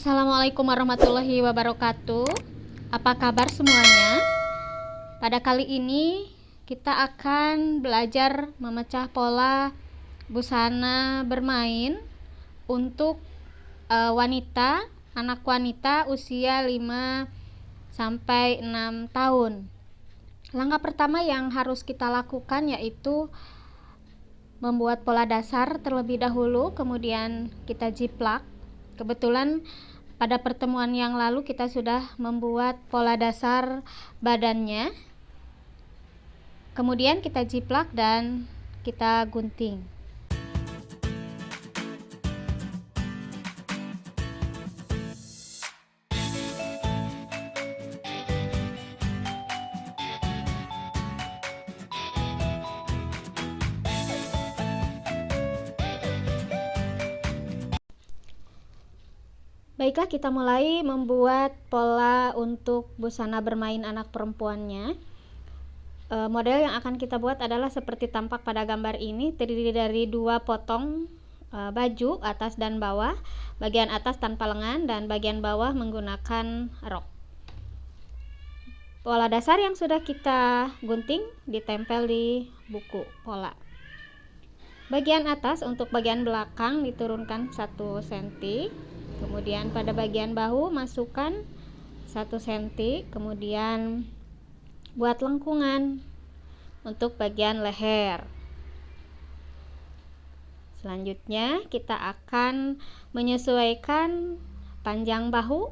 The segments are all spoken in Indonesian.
Assalamualaikum warahmatullahi wabarakatuh. Apa kabar semuanya? Pada kali ini kita akan belajar memecah pola busana bermain untuk anak wanita usia 5 sampai 6 tahun. Langkah pertama yang harus kita lakukan yaitu membuat pola dasar terlebih dahulu, kemudian kita jiplak. Kebetulan pada pertemuan yang lalu kita sudah membuat pola dasar badannya, kemudian kita jiplak dan kita gunting. Baiklah, kita mulai membuat pola untuk busana bermain anak perempuannya. Model yang akan kita buat adalah seperti tampak pada gambar ini, terdiri dari 2 potong baju atas dan bawah, bagian atas tanpa lengan dan bagian bawah menggunakan rok. Pola dasar yang sudah kita gunting ditempel di buku pola. Bagian atas untuk bagian belakang diturunkan 1 cm. Kemudian pada bagian bahu masukkan 1 cm, kemudian buat lengkungan untuk bagian leher. Selanjutnya kita akan menyesuaikan panjang bahu.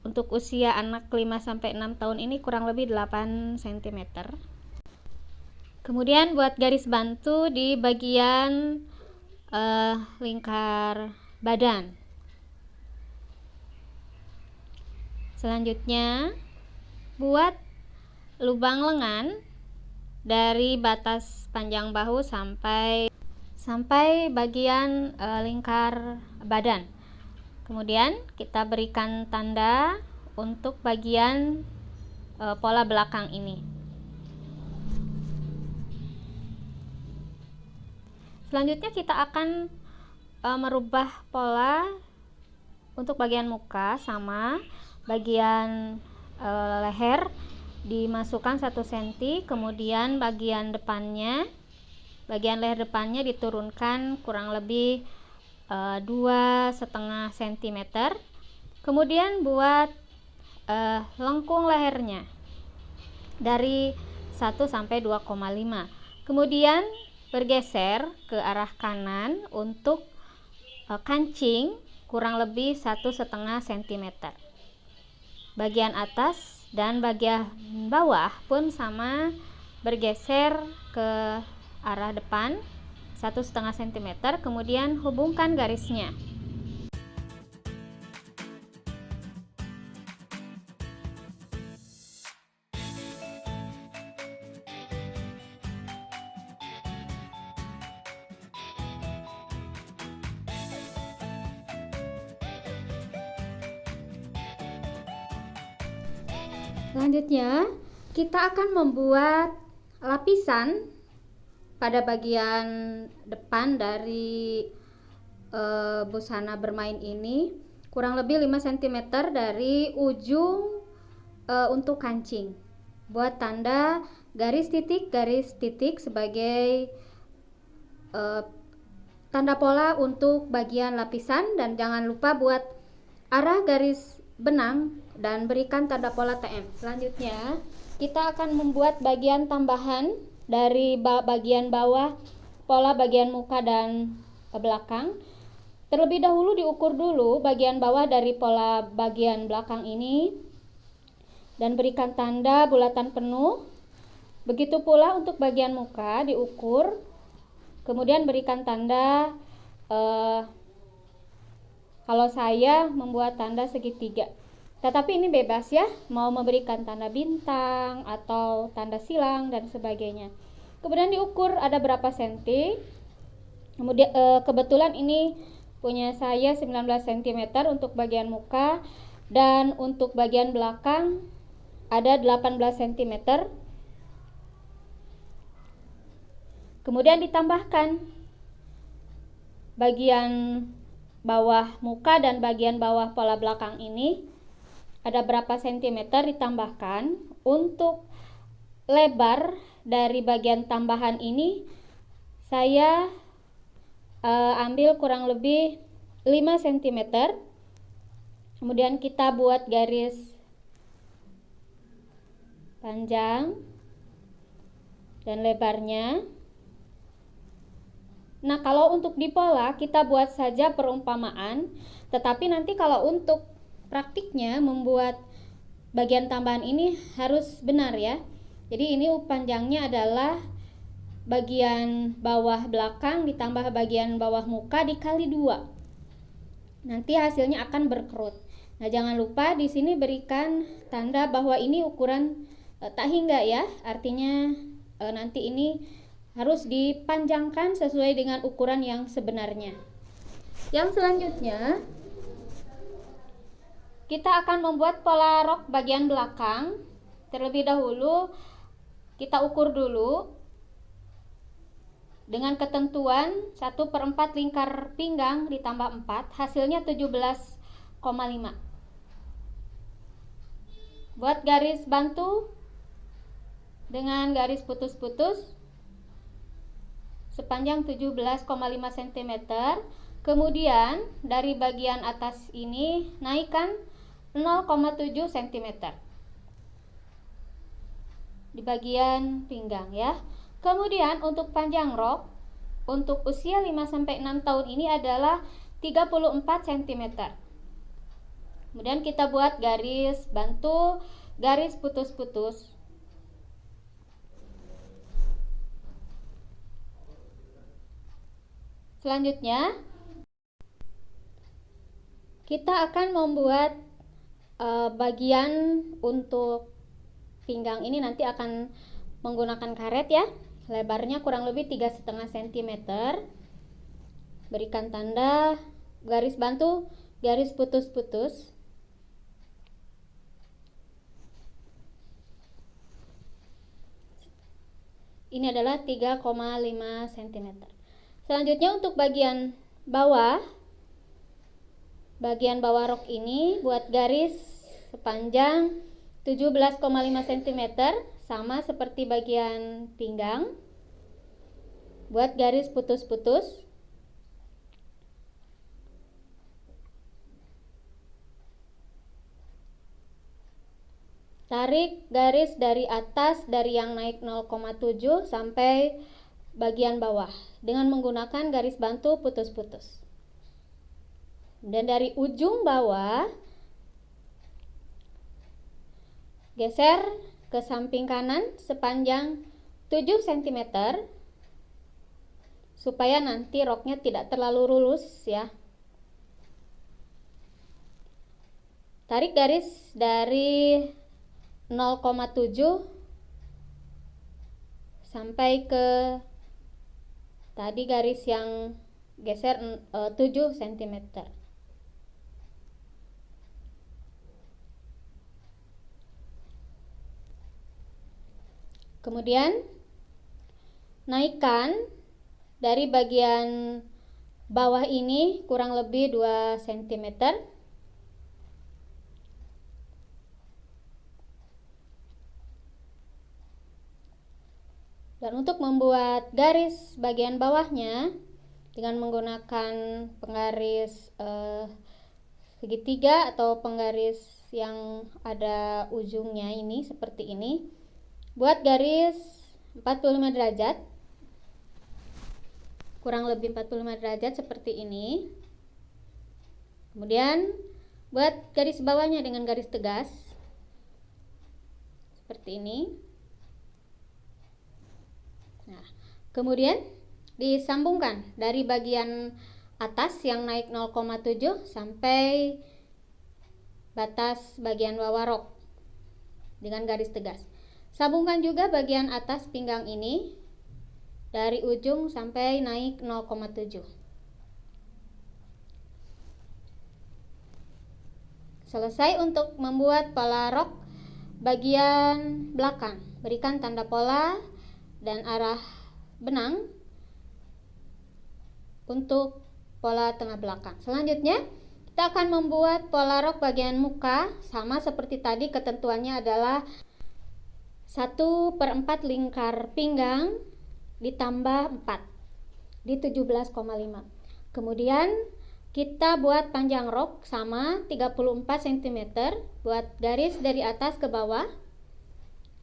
Untuk usia anak 5 sampai 6 tahun ini kurang lebih 8 cm. Kemudian buat garis bantu di bagian lingkar badan. Selanjutnya buat lubang lengan dari batas panjang bahu sampai bagian lingkar badan. Kemudian kita berikan tanda untuk bagian pola belakang ini. Selanjutnya kita akan merubah pola untuk bagian muka, sama bagian leher dimasukkan 1 cm, kemudian bagian leher depannya diturunkan kurang lebih 2,5 cm. Kemudian buat lengkung lehernya dari 1 sampai 2,5. Kemudian bergeser ke arah kanan untuk kancing kurang lebih 1,5 cm. Bagian atas dan bagian bawah pun sama, bergeser ke arah depan 1,5 cm, kemudian hubungkan garisnya. Selanjutnya kita akan membuat lapisan pada bagian depan dari busana bermain ini kurang lebih 5 cm dari ujung untuk kancing. Buat tanda garis titik sebagai tanda pola untuk bagian lapisan, dan jangan lupa buat arah garis benang dan berikan tanda pola TM. Selanjutnya kita akan membuat bagian tambahan dari bagian bawah pola bagian muka dan belakang. Terlebih dahulu diukur dulu bagian bawah dari pola bagian belakang ini dan berikan tanda bulatan penuh. Begitu pula untuk bagian muka diukur, kemudian berikan tanda kalau saya membuat tanda segitiga, tetapi ini bebas ya, mau memberikan tanda bintang atau tanda silang dan sebagainya. Kemudian diukur ada berapa senti. Kemudian kebetulan ini punya saya 19 cm untuk bagian muka, dan untuk bagian belakang ada 18 cm. Kemudian ditambahkan bagian bawah muka dan bagian bawah pola belakang ini ada berapa sentimeter ditambahkan. Untuk lebar dari bagian tambahan ini saya ambil kurang lebih 5 cm. Kemudian kita buat garis panjang dan lebarnya. Nah, kalau untuk di pola kita buat saja perumpamaan, tetapi nanti kalau untuk praktiknya membuat bagian tambahan ini harus benar ya. Jadi ini panjangnya adalah bagian bawah belakang ditambah bagian bawah muka dikali 2. Nanti hasilnya akan berkerut. Nah, jangan lupa di sini berikan tanda bahwa ini ukuran tak hingga ya. Artinya nanti ini harus dipanjangkan sesuai dengan ukuran yang sebenarnya. Yang selanjutnya kita akan membuat pola rok bagian belakang. Terlebih dahulu kita ukur dulu dengan ketentuan 1/4 lingkar pinggang ditambah 4, hasilnya 17,5. Buat garis bantu dengan garis putus-putus sepanjang 17,5 cm. Kemudian dari bagian atas ini naikkan 0,7 cm di bagian pinggang ya. Kemudian untuk panjang rok untuk usia 5-6 tahun ini adalah 34 cm. Kemudian kita buat garis bantu, garis putus-putus. Selanjutnya kita akan membuat bagian untuk pinggang ini nanti akan menggunakan karet ya. Lebarnya kurang lebih 3,5 cm. Berikan tanda garis bantu, garis putus-putus. Ini adalah 3,5 cm. Selanjutnya untuk bagian bawah rok ini buat garis sepanjang 17,5 cm sama seperti bagian pinggang. Buat garis putus-putus. Tarik garis dari atas dari yang naik 0,7 sampai bagian bawah dengan menggunakan garis bantu putus-putus. Dan dari ujung bawah geser ke samping kanan sepanjang 7 cm supaya nanti roknya tidak terlalu lurus ya. Tarik garis dari 0,7 sampai ke tadi garis yang geser 7 cm. Kemudian naikkan dari bagian bawah ini kurang lebih 2 cm. Dan untuk membuat garis bagian bawahnya dengan menggunakan penggaris segitiga atau penggaris yang ada ujungnya ini seperti ini. Buat garis 45 derajat. Kurang lebih 45 derajat seperti ini. Kemudian buat garis bawahnya dengan garis tegas seperti ini. Nah, kemudian disambungkan dari bagian atas yang naik 0,7 sampai batas bagian bawah rok dengan garis tegas. Sambungkan juga bagian atas pinggang ini dari ujung sampai naik 0,7. Selesai untuk membuat pola rok bagian belakang. Berikan tanda pola dan arah benang untuk pola tengah belakang. Selanjutnya kita akan membuat pola rok bagian muka. Sama seperti tadi, ketentuannya adalah 1/4 lingkar pinggang ditambah 4 di 17,5. Kemudian kita buat panjang rok sama 34 cm, buat garis dari atas ke bawah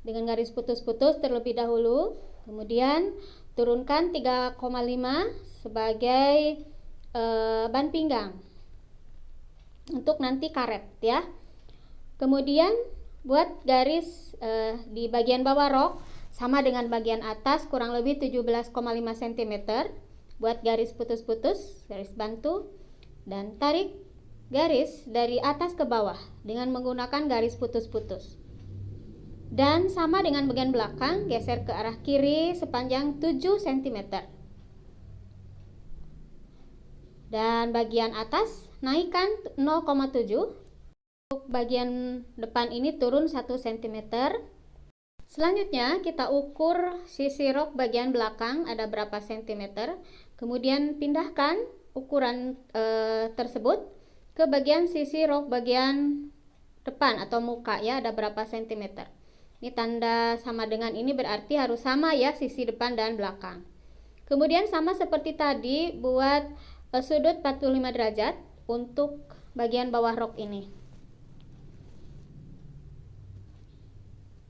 dengan garis putus-putus terlebih dahulu. Kemudian turunkan 3,5 sebagai ban pinggang untuk nanti karet ya. Kemudian buat garis di bagian bawah rok sama dengan bagian atas, kurang lebih 17,5 cm. Buat garis putus-putus, garis bantu, dan tarik garis dari atas ke bawah dengan menggunakan garis putus-putus. Dan sama dengan bagian belakang, geser ke arah kiri sepanjang 7 cm. Dan bagian atas naikkan 0,7. Untuk bagian depan ini turun 1 cm. Selanjutnya kita ukur sisi rok bagian belakang ada berapa cm. Kemudian pindahkan ukuran tersebut ke bagian sisi rok bagian depan atau muka ya, ada berapa cm. Ini tanda sama dengan ini berarti harus sama ya sisi depan dan belakang. Kemudian sama seperti tadi, buat sudut 45 derajat untuk bagian bawah rok ini.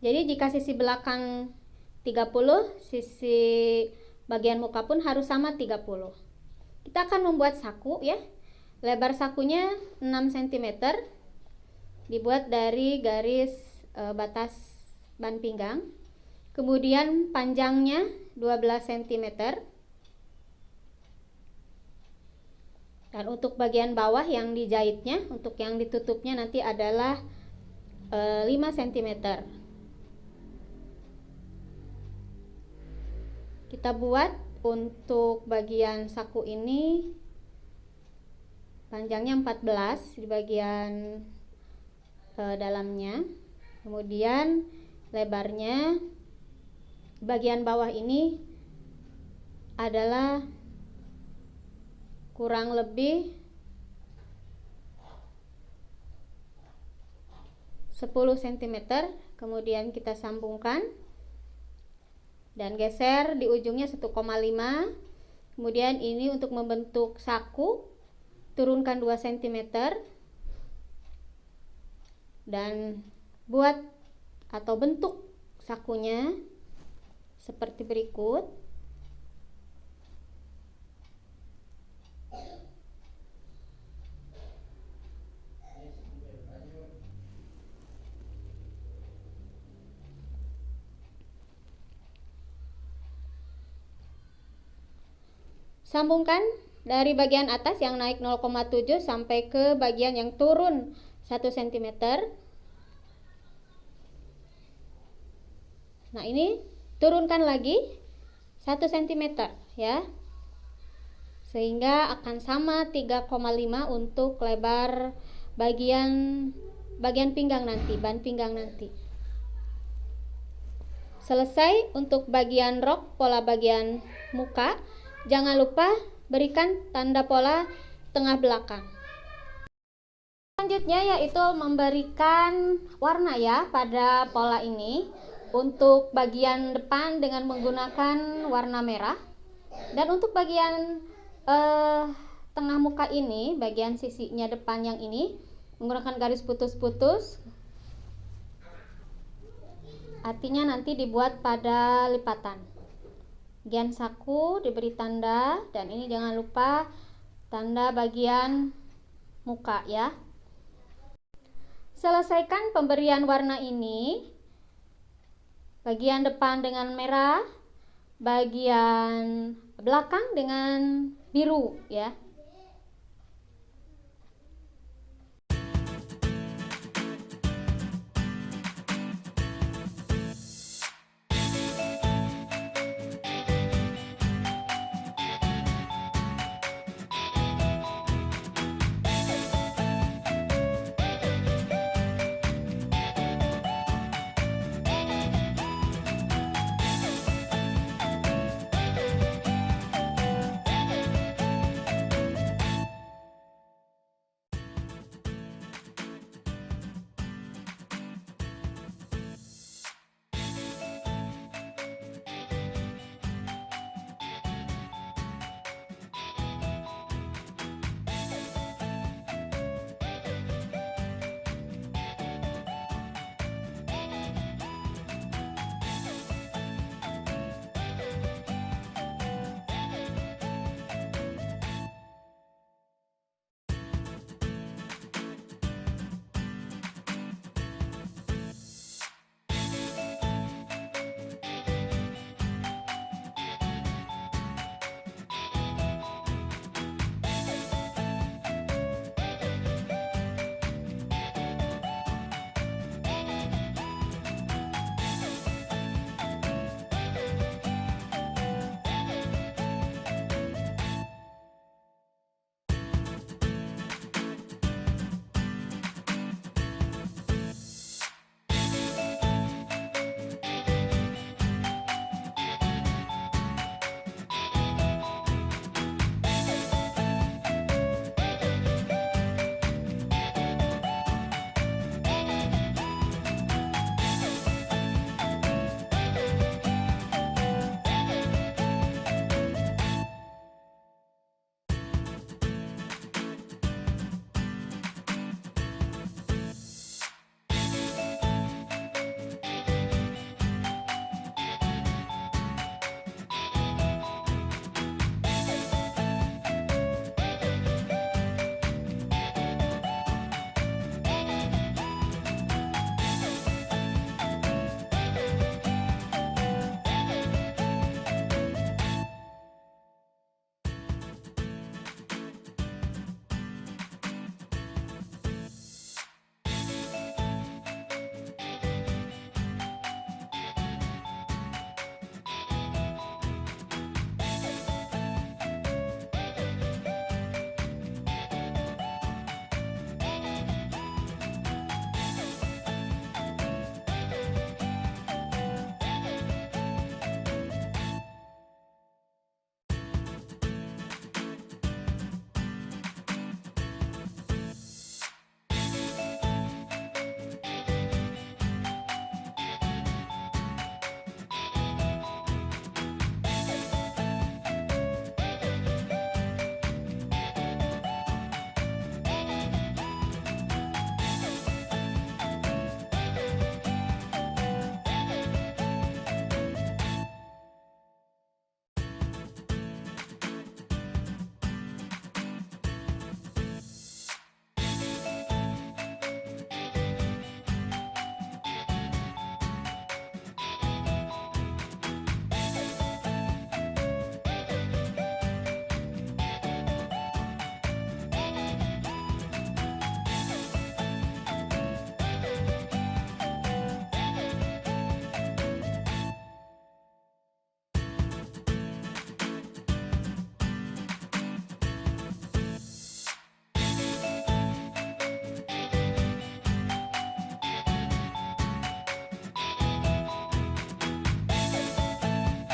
Jadi jika sisi belakang 30, sisi bagian muka pun harus sama 30. Kita akan membuat saku ya. Lebar sakunya 6 cm. Dibuat dari garis batas ban pinggang. Kemudian panjangnya 12 cm. Dan untuk bagian bawah yang dijahitnya, untuk yang ditutupnya nanti adalah 5 cm. Kita buat untuk bagian saku ini panjangnya 14 di bagian dalamnya. Kemudian lebarnya bagian bawah ini adalah kurang lebih 10 cm. Kemudian kita sambungkan dan geser di ujungnya 1,5. Kemudian ini untuk membentuk saku, turunkan 2 cm dan buat atau bentuk sakunya seperti berikut. Sambungkan dari bagian atas yang naik 0,7 sampai ke bagian yang turun 1 cm. Nah, ini turunkan lagi 1 cm ya. Sehingga akan sama 3,5 untuk lebar bagian pinggang nanti, ban pinggang nanti. Selesai untuk bagian rok pola bagian muka. Jangan lupa berikan tanda pola tengah belakang. Selanjutnya yaitu memberikan warna ya pada pola ini. Untuk bagian depan dengan menggunakan warna merah. Dan untuk bagian tengah muka ini, bagian sisinya depan yang ini, menggunakan garis putus-putus. Artinya nanti dibuat pada lipatan. Bagian saku diberi tanda, dan ini jangan lupa tanda bagian muka ya. Selesaikan pemberian warna ini. Bagian depan dengan merah, bagian belakang dengan biru ya.